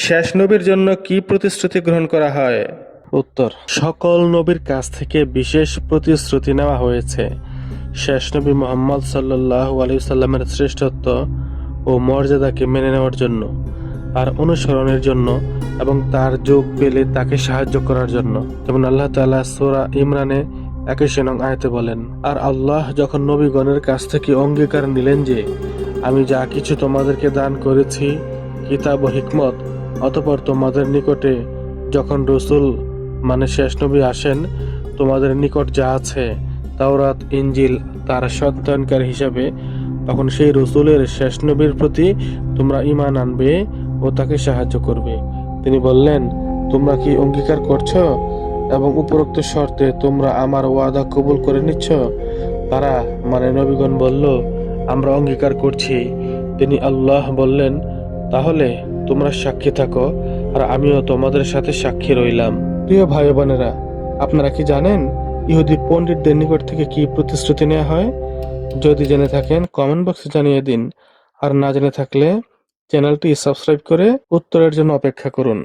শেষ নবীর জন্য কি প্রতিশ্রুতি গ্রহণ করা হয়? উত্তর: সকল নবীর কাছ থেকে বিশেষ প্রতিশ্রুতি নেওয়া হয়েছে শেষ নবী মুহাম্মদ সাল্লাল্লাহু আলাইহি সাল্লামের শ্রেষ্ঠত্ব ও মর্যাদাকে মেনে নেওয়ার জন্য, আর অনুসরণের জন্য এবং তার যোগ পেলে তাকে সাহায্য করার জন্য। যেমন আল্লাহ তাআলা সূরা ইমরানে 21 নং আয়াতে বলেন, আর আল্লাহ যখন নবীগণের কাছ থেকে অঙ্গীকার নিলেন যে আমি যা কিছু তোমাদেরকে দান করেছি, কিতাব ও হিকমত, অতঃপর তোমাদের নিকটে যখন রসূল মানে শেষ নবী আসেন, তোমাদের নিকট যা আছে তাওরাত ইনজিল তার সত্যায়নকারী হিসাবে, তখন সেই রসূলের শেষ নবীর প্রতি তোমরা ঈমান আনবে ও তাকে সাহায্য করবে। তিনি বললেন, তোমরা কি অঙ্গীকার করছো এবং উপরোক্ত শর্তে তোমরা আমার ওয়াদা কবুল করে নিচ্ছ? তারা মানে নবীগণ বলল, আমরা অঙ্গীকার করছি। তিনি আল্লাহ বললেন, তাহলে তোমরা সাক্ষী থাকো আর আমিও তোমাদের সাথে সাক্ষী রইলাম। প্রিয় ভাই বোনেরা, আপনারা কি জানেন ইহুদি পণ্ডিতদের নিকট থেকে কি প্রতিশ্রুতি নেওয়া হয়? যদি জেনে থাকেন কমেন্ট বক্সে জানিয়ে দিন, আর না জেনে থাকলে চ্যানেলটি সাবস্ক্রাইব করে উত্তরের জন্য অপেক্ষা করুন।